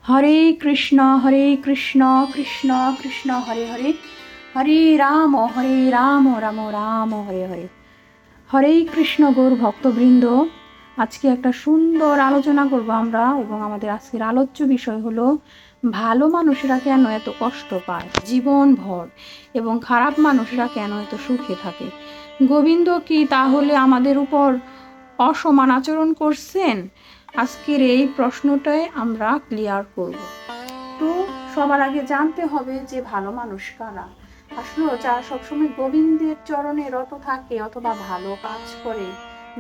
হরে কৃষ্ণ কৃষ্ণ কৃষ্ণ হরে হরে, হরে রাম রাম রাম হরে হরে। হরে কৃষ্ণ গৌর ভক্তবৃন্দ, আজকে একটা সুন্দর আলোচনা করব আমরা, এবং আমাদের আজকের আলোচ্য বিষয় হলো ভালো মানুষেরা কেন এত কষ্ট পায় জীবনভর এবং খারাপ মানুষেরা কেন এত সুখে থাকে। গোবিন্দ কি তাহলে আমাদের উপর অসমান আচরণ করছেন? আজকের এই প্রশ্নটাই আমরা ক্লিয়ার করব। তো সবার আগে জানতে হবে যে ভালো মানুষ কারা। আসলে যারা সবসময় গোবিন্দের চরণে রত থাকে অথবা ভালো কাজ করে,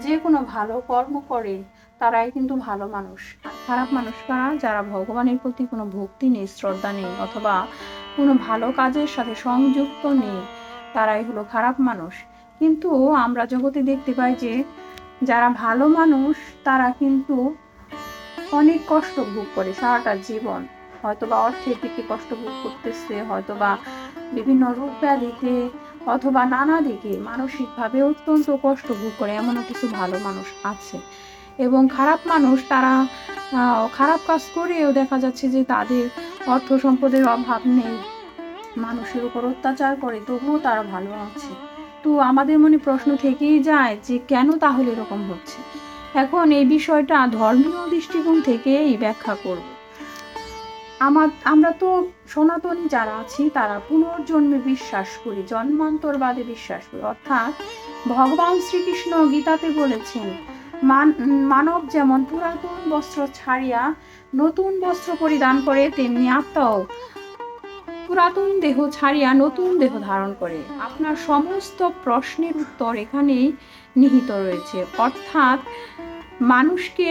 যে কোনো ভালো কর্ম করে, তারাই কিন্তু ভালো মানুষ। আর খারাপ মানুষ কারা? যারা ভগবানের প্রতি কোনো ভক্তি নেই, শ্রদ্ধা নেই, অথবা কোনো ভালো কাজের সাথে সংযুক্ত নেই, তারাই হলো খারাপ মানুষ। কিন্তু আমরা জগতে দেখতে পাই যে যারা ভালো মানুষ তারা কিন্তু অনেক কষ্ট ভোগ করে সারাটা জীবন। হয়তোবা অর্থের দিকে কষ্ট ভোগ করতেছে, হয়তোবা বিভিন্ন রোগ ব্যাধিতে, অথবা নানা দিকে মানসিকভাবে অত্যন্ত কষ্ট ভোগ করে, এমনও কিছু ভালো মানুষ আছে। এবং খারাপ মানুষ তারা খারাপ কাজ করেও দেখা যাচ্ছে যে তাদের অর্থ সম্পদের অভাব নেই, মানুষের উপর অত্যাচার করে, তবুও তারা ভালো আছে। তো আমাদের মনে প্রশ্ন থেকেই যায় যে কেন তাহলে এরকম হচ্ছে। এখন এই বিষয়টা ধর্মীয় দৃষ্টিকোণ থেকেই ব্যাখ্যা করব। আমরা তো সনাতনী যারা আছি তারা পুনর্জন্মে বিশ্বাস করি, জন্মান্তরবাদে বিশ্বাস করি। অর্থাৎ ভগবান শ্রীকৃষ্ণ গীতাতে বলেছেন, মানব যেমন পুরাতন বস্ত্র ছাড়িয়া নতুন বস্ত্র পরিধান করে, তেমনি আত্মাও পুরাতন দেহ ছাড়িয়া নতুন দেহ ধারণ করে। আপনার সমস্ত প্রশ্নের উত্তর এখানেই নিহিত রয়েছে। অর্থাৎ মানুষকে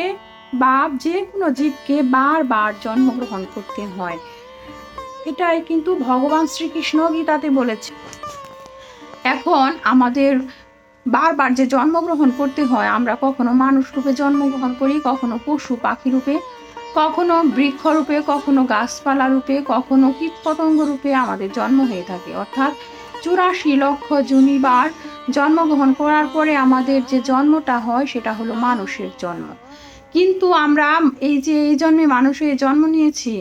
বা যে কোনো জীবকে বারবার জন্মগ্রহণ করতে হয়, এটাই কিন্তু ভগবান শ্রীকৃষ্ণ গীতাতে বলেছে। এখন আমাদের বারবার যে জন্মগ্রহণ করতে হয়, আমরা কখনো মানুষ রূপে জন্মগ্রহণ করি, কখনো পশু পাখি রূপে, কখনো বৃক্ষ রূপে, কখনো গাছপালা রূপে, কখনো কীট পতঙ্গ রূপে আমাদের জন্ম হয়ে থাকে। অর্থাৎ 84 লক্ষ জুনিবার জন্মগ্রহণ করার পরে আমাদের যে জন্মটা হয় সেটা হলো মানুষের জন্ম। কিন্তু আমরা এই যে এই জন্মে মানুষ হয়ে জন্ম নিয়েছি,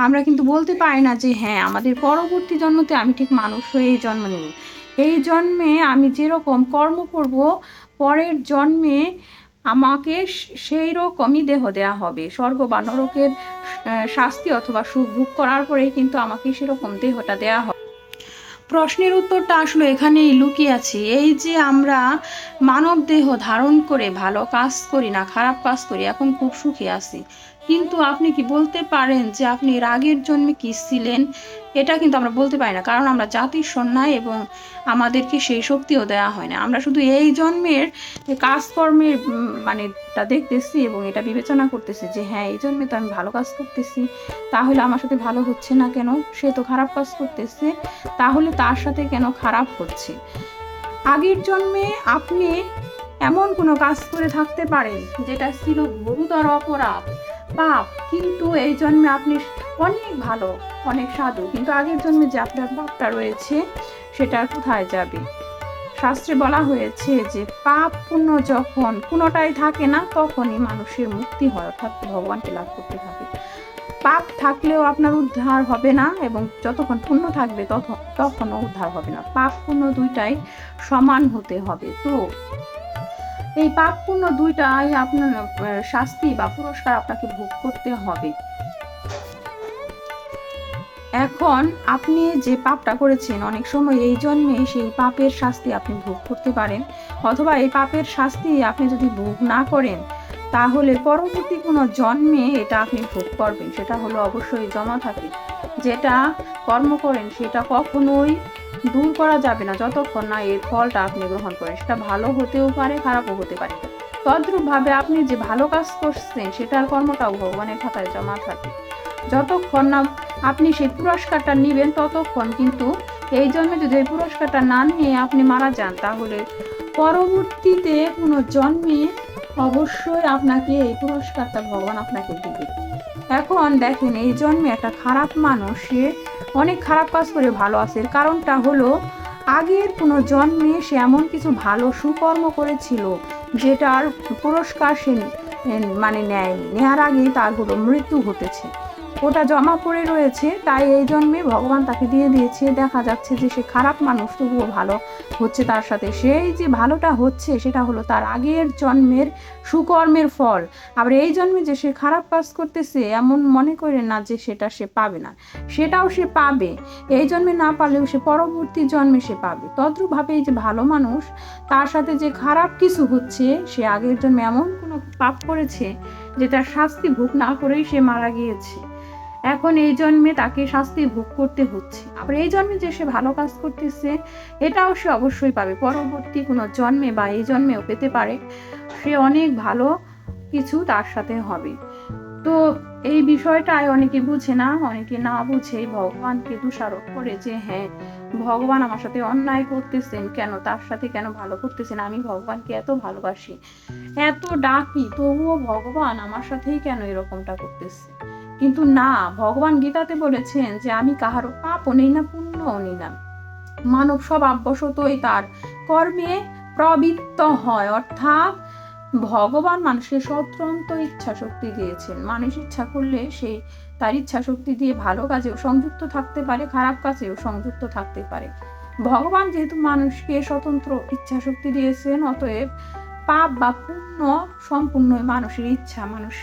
আমরা কিন্তু বলতে পারি না যে হ্যাঁ আমাদের পরবর্তী জন্মতে আমি ঠিক মানুষ হয়ে জন্ম নেব। এই জন্মে আমি যেরকম কর্ম করব, পরের জন্মে আমাকে সেই রকমই দেহ দেয়া হবে। স্বর্গ বা নরকের শাস্তি অথবা সুখ ভোগ করার পরে কিন্তু আমাকে সেরকম দেহটা দেয়া হবে। প্রশ্নের উত্তরটা আসলে এখানেই লুকিয়ে আছে। এই যে আমরা মানব দেহ ধারণ করে ভালো কাজ করি না, খারাপ কাজ করি, এখন খুব সুখে আছি, কিন্তু আপনি কি বলতে পারেন যে আপনি এর আগের জন্মে কি ছিলেন? এটা কিন্তু আমরা বলতে পারি না, কারণ আমরা জাতির সন্ন্যায় এবং আমাদেরকে সেই শক্তিও দেওয়া হয় না। আমরা শুধু এই জন্মের কাজকর্মের তা দেখতেছি এবং এটা বিবেচনা করতেছি যে হ্যাঁ এই জন্মে তো আমি ভালো কাজ করতেছি, তাহলে আমার সাথে ভালো হচ্ছে না কেন? সে তো খারাপ কাজ করতেছে, তাহলে তার সাথে কেন খারাপ হচ্ছে? আগের জন্মে আপনি এমন কোনো কাজ করে থাকতে পারেন যেটা ছিল গুরুতর অপরাধ, পাপ, কিন্তু এই জন্মে আপনি অনেক ভালো, অনেক সাধু, কিন্তু আগের জন্মে যে আপনার পাপটা রয়েছে সেটা কোথায় যাবে? শাস্ত্রে বলা হয়েছে যে পাপ পুণ্য যখন কোনোটাই থাকে না, তখনই মানুষের মুক্তি হয়, অর্থাৎ ভগবানকে লাভ করতে থাকে। পাপ থাকলেও আপনার উদ্ধার হবে না, এবং যতক্ষণ পুণ্য থাকবে তখনও উদ্ধার হবে না। পাপ পুণ্য দুইটাই সমান হতে হবে। তো এই পাপ পুণ্য দুইটাই আপনার শাস্তি বা পুরস্কার আপনাকে ভোগ করতে হবে। এখন আপনি যে পাপটা করেছেন, অনেক সময় এই জন্মে সেই পাপের শাস্তি আপনি ভোগ করতে পারেন, অথবা এই পাপের শাস্তি আপনি যদি ভোগ না করেন তাহলে পরবর্তী কোনো জন্মে এটা আপনি ভোগ করবেন। সেটা হলো অবশ্যই জমা থাকে। যেটা কর্ম করেন সেটা কখনোই দূর করা যাবে না যতক্ষণ না এর ফলটা আপনি গ্রহণ করেন। সেটা ভালো হতেও পারে, খারাপও হতে পারে। তদ্রূপভাবে আপনি যে ভালো কাজ করছেন সেটার কর্মটাও ভগবানের খাতায় জমা থাকে। যতক্ষণ না আপনি সেই পুরস্কারটা নেবেন ততক্ষণ কিন্তু এই জন্মে যদি এই পুরস্কারটা না নিয়ে আপনি মারা যান, তাহলে পরবর্তীতে কোনো জন্মে অবশ্যই আপনাকে এই পুরস্কারটা ভগবান আপনাকে দিবে। এখন দেখেন, এই জন্মে একটা খারাপ মানুষ সে অনেক খারাপ কাজ করে ভালো আছে, এর কারণটা হলো আগের কোনো জন্মে সে এমন কিছু ভালো সুকর্ম করেছিল যেটার পুরস্কার সে মানে নেয়নি, নেওয়ার আগেই তার হলো মৃত্যু ঘটেছে, ওটা জমা পড়ে রয়েছে। তাই এই জন্মে ভগবান তাকে দিয়ে দিয়েছে। দেখা যাচ্ছে যে সে খারাপ মানুষ, তবুও ভালো হচ্ছে তার সাথে। সেই যে ভালোটা হচ্ছে সেটা হলো তার আগের জন্মের সুকর্মের ফল। আবার এই জন্মে যে সে খারাপ কাজ করতেছে এমন মনে করে না যে সেটা সে পাবে না, সেটাও সে পাবে। এই জন্মে না পারলেও সে পরবর্তী জন্মে সে পাবে। তদ্রূপভাবে এই যে ভালো মানুষ, তার সাথে যে খারাপ কিছু হচ্ছে, সে আগের জন্মে এমন কোনো পাপ করেছে যে তার শাস্তি ভোগ না করেই সে মারা গিয়েছে। এখন এই জন্মে তাকে শাস্তি ভোগ করতে হচ্ছে। আবার এই জন্মে যে সে ভালো কাজ করতেছে এটাও সে অবশ্যই পাবে, পরবর্তী কোনো জন্মে বা এই জন্মেও পেতে পারে। সে অনেক ভালো কিছু তার সাথে হবে। তো এই বিষয়টাই অনেকে বুঝে না, অনেকে না বুঝে ভগবানকে দোষারোপ করে যে হ্যাঁ ভগবান আমার সাথে অন্যায় করতেছেন, কেন তার সাথে কেন ভালো করতেছেন, আমি ভগবানকে এত ভালোবাসি, এত ডাকি, তবুও ভগবান আমার সাথেই কেন এরকমটা করতেছে। কিন্তু না, ভগবান গীতাতে বলেছেন যে আমি কাহারও পাপও নেই না পুণ্যও নেই না, মানব স্বভাববশতই তার কর্মে প্রবৃত্ত হয়। অর্থাৎ ভগবান মানুষের স্বতন্ত্র ইচ্ছা শক্তি দিয়েছেন। মানুষ ইচ্ছা করলে সে তার ইচ্ছা শক্তি দিয়ে ভালো কাজেও সংযুক্ত থাকতে পারে, খারাপ কাজেও সংযুক্ত থাকতে পারে। ভগবান যেহেতু মানুষকে স্বতন্ত্র ইচ্ছা শক্তি দিয়েছেন, অতএব পাপ বা পুণ্য সম্পূর্ণ মানুষের ইচ্ছা। মানুষ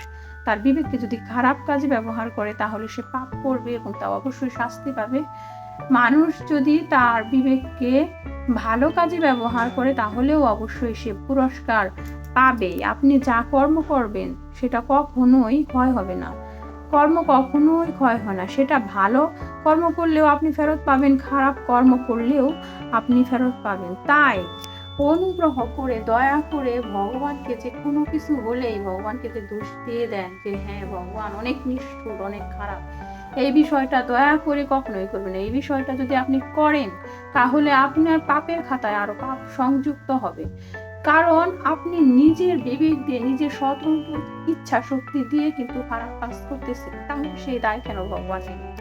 তার বিবেককে যদি খারাপ কাজে ব্যবহার করে তাহলে সে পাপ করবে এবং তা অবশ্যই শাস্তি পাবে। মানুষ যদি তার বিবেককে ভালো কাজে ব্যবহার করে তাহলেও অবশ্যই সে পুরস্কার পাবে। আপনি যা কর্ম করবেন সেটা কখনোই ক্ষয় হবে না, কর্ম কখনোই ক্ষয় হয় না। সেটা ভালো কর্ম করলেও আপনি ফেরত পাবেন, খারাপ কর্ম করলেও আপনি ফেরত পাবেন। তাই অনুগ্রহ করে দয়া করে ভগবানকে যে কোনো কিছু হলেই ভগবানকে যে দোষ দিয়ে দেন যে হ্যাঁ ভগবান অনেক নিষ্ঠুর, অনেক খারাপ, এই বিষয়টা দয়া করে কখনোই করবেন। এই বিষয়টা যদি আপনি করেন তাহলে আপনার পাপের খাতায় আরো পাপ সংযুক্ত হবে। কারণ আপনি নিজের বিবেক দিয়ে, নিজের স্বতন্ত্র ইচ্ছা শক্তি দিয়ে কিন্তু খারাপ কাজ করতেছেন, তাহলে সেই দায় কেন ভগবান নেবেন?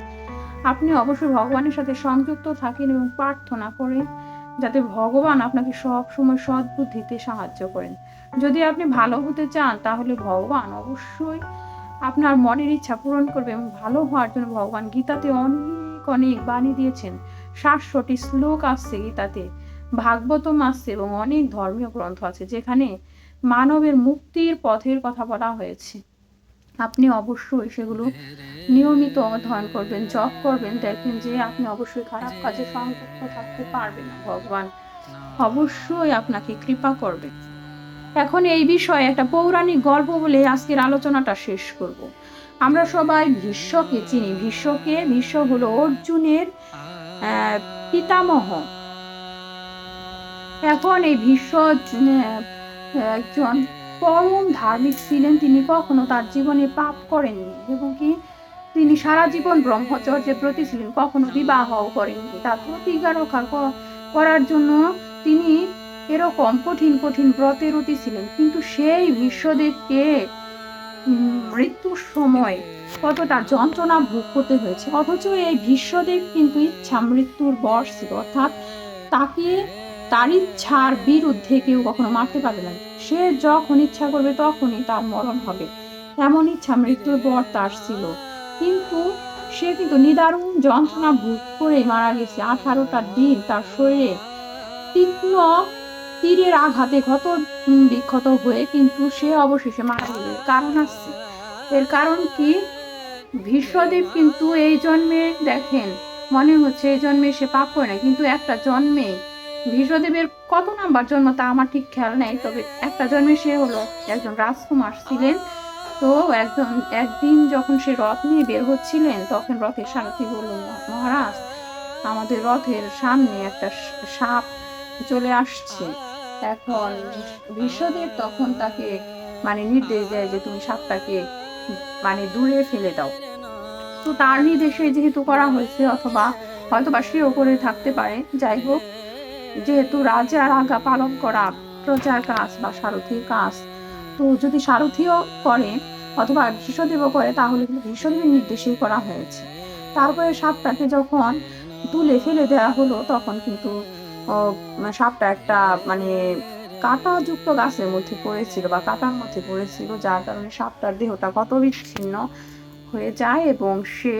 আপনি অবশ্যই ভগবানের সাথে সংযুক্ত থাকেন এবং প্রার্থনা করেন যাতে ভগবান আপনাকে সব সময় সৎ বুদ্ধিতে সাহায্য করেন। যদি আপনি ভালো হতে চান তাহলে ভগবান অবশ্যই আপনার মনের ইচ্ছা পূরণ করবে। এবং ভালো হওয়ার জন্য ভগবান গীতাতে অনেক অনেক বাণী দিয়েছেন। 700টি শ্লোক আছে গীতাতে, ভাগবতম আছে এবং অনেক ধর্মীয় গ্রন্থ আছে যেখানে মানবের মুক্তির পথের কথা বলা হয়েছে। আপনি অবশ্যই সেগুলো নিয়মিত অধ্যয়ন করবেন, জপ করবেন, দেখবেন যে আপনি অবশ্যই খারাপ কাজে সংযুক্ত থাকতে পারবেন না। ভগবান অবশ্যই আপনাকে কৃপা করবে। এখন এই বিষয়ে একটা পৌরাণিক গল্প বলে আজকের আলোচনাটা শেষ করব। আমরা সবাই ভীষ্মকে চিনি। ভীষ্ম হলো অর্জুনের পিতামহ। এখন এই ভীষ্ম একজন পরম ধার্মিক ছিলেন। তিনি কখনো তার জীবনে পাপ করেননি এবং কি তিনি সারা জীবন ব্রহ্মচর্যের প্রতি ছিলেন, কখনো বিবাহও করেননি। তার প্রতিজ্ঞা রক্ষা করার জন্য তিনি এরকম কঠিন কঠিন ব্রতের রতি ছিলেন। কিন্তু সেই ভীষ্মদেবকে মৃত্যুর সময় কতটা যন্ত্রণা ভোগ করতে হয়েছে, অথচ এই ভীষ্মদেব কিন্তু ইচ্ছা মৃত্যুর বশ ছিল। অর্থাৎ তাকে তার ইচ্ছার বিরুদ্ধে কেউ কখনো মারতে পারবে না। সে যখন ইচ্ছা করবে তখনই তার মরণ হবে, এমন ইচ্ছা মৃত্যুর বর তার ছিল। কিন্তু সে কিন্তু নিদারুণ যন্ত্রণা ভোগ করে মারা গেছে। 18টা দিন তার শরীরে তীক্ষ্ণ তীরের আঘাতে ক্ষত বিক্ষত হয়ে কিন্তু সে অবশেষে মারা গেল। কারণ আছে, এর কারণ কি? ভীষ্মদেব কিন্তু এই জন্মে দেখেন মনে হচ্ছে এই জন্মে সে পাপ করে না, কিন্তু একটা জন্মে ভীষ্মদেবের কত নাম্বার জন্ম তা আমার ঠিক খেয়াল নেই, তবে একটা জন্মে সে হলো একজন রাজকুমার ছিলেন। তো একদিন যখন সে রথ নিয়ে বের হচ্ছিলেন তখন রথের সারথি বলল, মহারাজ আমাদের রথের সামনে একটা সাপ চলে আসছে। এখন ভীষ্মদেব তখন তাকে নির্দেশ দেয় যে তুমি সাপটাকে দূরে ফেলে দাও। তো তার নির্দেশে যেহেতু করা হয়েছে, অথবা হয়তোবা সেও করে থাকতে পারে, যাই হোক, যেহেতু রাজার আজ্ঞা পালন করা প্রজার কাজ বা সারথীর কাজ, তো যদি সারথীও করে অথবা ভীষ্মদেবও করে তাহলে কিন্তু ভীষ্মদেবের নির্দেশেই করা হয়েছে। তারপরে সাপটাকে যখন তুলে ফেলে দেওয়া হলো তখন কিন্তু সাপটা একটা কাঁটাযুক্ত গাছের মধ্যে পড়েছিল বা কাঁটার মধ্যে পড়েছিল, যার কারণে সাপটার দেহটা ক্ষত বিচ্ছিন্ন হয়ে যায় এবং সে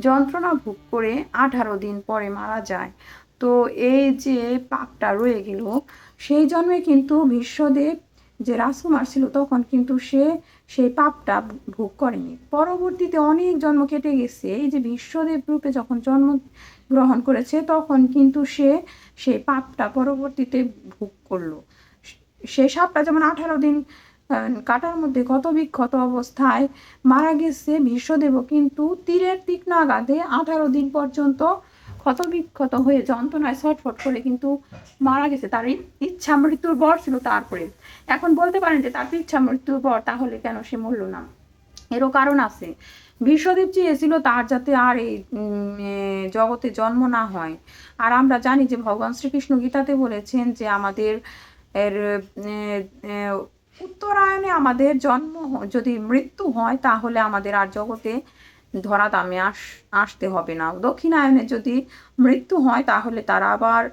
যন্ত্রণা ভোগ করে 18 দিন পরে মারা যায়। তো এই যে পাপটা রয়ে গেল, সেই জন্মে কিন্তু ভীষ্মদেব যে রাজকুমার ছিল তখন কিন্তু সে সেই পাপটা ভোগ করেনি। পরবর্তীতে অনেক জন্ম কেটে গেছে, এই যে ভীষ্মদেব রূপে যখন জন্ম গ্রহণ করেছে তখন কিন্তু সে সেই পাপটা পরবর্তীতে ভোগ করলো। সেই সাপটা যেমন 18 দিন কাটার মধ্যে ক্ষত বিক্ষত অবস্থায় মারা গেছে, ভীষ্মদেবও কিন্তু তীরের তীক্ষ্ণ আঘাতে 18 দিন পর্যন্ত ক্ষত বিক্ষত হয়ে যন্ত্রণায় ছটফট করে কিন্তু মারা গেছে। তার ইচ্ছা মৃত্যুর বর ছিল তারপরে। এখন বলতে পারেন যে তার ইচ্ছা মৃত্যুর বর, তাহলে কেন সে মরল না? এরও কারণ আছে। ভীষ্মদেব চেয়েছিল তার যাতে আর এই জগতে জন্ম না হয়। আর আমরা জানি যে ভগবান শ্রীকৃষ্ণ গীতাতে বলেছেন যে আমাদের এর উত্তরায়ণে আমাদের জন্ম যদি মৃত্যু হয় তাহলে আমাদের আর জগতে ধরাধামে আসতে হবে না। দক্ষিণায়নে যদি মৃত্যু হয় তাহলে তারা আবার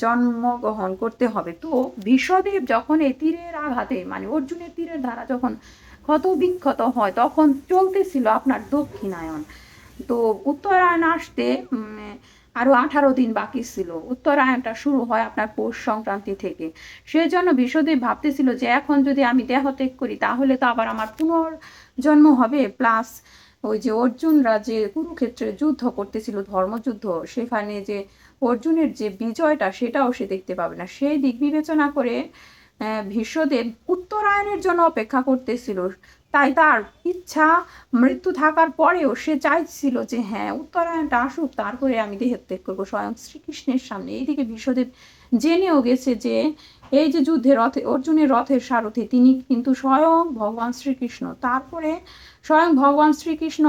জন্মগ্রহণ করতে হবে। তো ভীষ্মদেব যখন এই তীরের আঘাতে, মানে অর্জুনের তীরের দ্বারা যখন ক্ষত বিক্ষত হয় তখন চলতেছিল আপনার দক্ষিণায়ন। তো উত্তরায়ণ আসতে আরো 18 দিন বাকি ছিল। উত্তরায়ণটা শুরু হয় আপনার পৌষ সংক্রান্তি থেকে। সেই জন্য ভীষ্মদেব ভাবতেছিল যে এখন যদি আমি দেহ ত্যাগ করি তাহলে তো আবার আমার পুনর্জন্ম হবে, প্লাস ওই যে অর্জুনরা যে কুরুক্ষেত্রে যুদ্ধ করতেছিল, ধর্মযুদ্ধ, সেখানে যে অর্জুনের যে বিজয়টা সেটাও সে দেখতে পাবে না। সেই দিক বিবেচনা করে ভীষ্মদেব উত্তরায়ণের জন্য অপেক্ষা করতেছিল। তাই তার ইচ্ছা মৃত্যু থাকার পরেও সে চাইছিল যে হ্যাঁ উত্তরায়ণটা আসুক, তারপরে আমি দেহত্যাগ করবো স্বয়ং শ্রীকৃষ্ণের সামনে। এইদিকে ভীষ্মদেব জেনেও গেছে যে এই যে যুদ্ধে রথে অর্জুনের রথের সারথি তিনি কিন্তু স্বয়ং ভগবান শ্রীকৃষ্ণ। তারপরে স্বয়ং ভগবান শ্রীকৃষ্ণ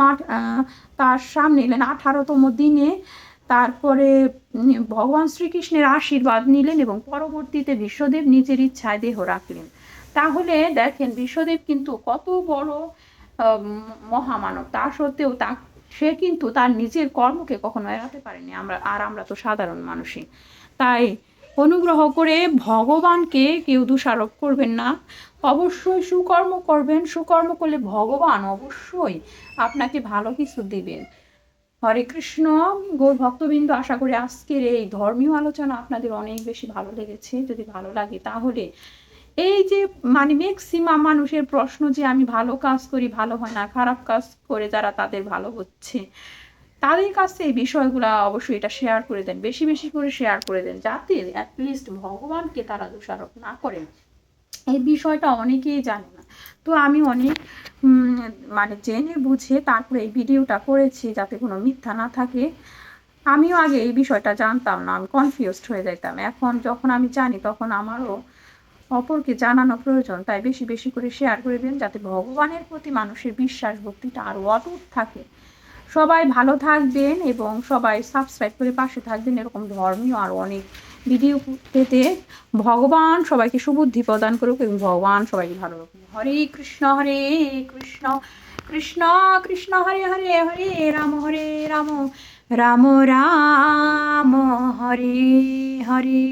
তার সামনে এলেন 18তম দিনে। তারপরে ভগবান শ্রীকৃষ্ণের আশীর্বাদ নিলেন এবং পরবর্তীতে ভীষ্মদেব নিজের ইচ্ছায় দেহ রাখলেন। তাহলে দেখেন ভীষ্মদেব কিন্তু কত বড় মহামানব, তা সত্ত্বেও সে কিন্তু তার নিজের কর্মকে কখনো এড়াতে পারেনি। আমরা তো সাধারণ মানুষই। তাই অনুগ্রহ করে ভগবানকে কেউ দোষারোপ করবেন না, অবশ্যই সুকর্ম করবেন। সুকর্ম করলে ভগবান অবশ্যই আপনাকে ভালো কিছু দিবেন। হরে কৃষ্ণ। গৌর ভক্তবৃন্দ, আশা করি আজকের এই ধর্মীয় আলোচনা আপনাদের অনেক বেশি ভালো লেগেছে। যদি ভালো লাগে তাহলে এই যে মানে ম্যাক্সিমাম মানুষের প্রশ্ন যে আমি ভালো কাজ করি ভালো হয় না, খারাপ কাজ করে যারা তাদের ভালো হচ্ছে, তাদের কাছে এই বিষয়গুলো অবশ্যই এটা শেয়ার করে দেন, বেশি বেশি করে শেয়ার করে দেন, যাতে অ্যাটলিস্ট ভগবানকে তারা দোষারোপ না করেন। এই বিষয়টা অনেকেই জানে না। তো আমি অনেক মানে জেনে বুঝে তারপরে এই ভিডিওটা করেছি যাতে কোনো মিথ্যা না থাকে। আমিও আগে এই বিষয়টা জানতাম না, আমি কনফিউজড হয়ে যেতাম। এখন যখন আমি জানি তখন আমারও অপরকে জানানো প্রয়োজন। তাই বেশি বেশি করে শেয়ার করে দিন যাতে ভগবানের প্রতি মানুষের বিশ্বাস ভক্তিটা আরও অটুট থাকে। সবাই ভালো থাকবেন এবং সবাই সাবস্ক্রাইব করে পাশে থাকবেন। এরকম ধর্মীয় আরও অনেক ভিডিও পেতে ভগবান সবাইকে সুবুদ্ধি প্রদান করুক এবং ভগবান সবাইকে ভালো রাখুন। হরে কৃষ্ণ কৃষ্ণ কৃষ্ণ হরে হরে, হরে রাম রাম রাম হরে হরে।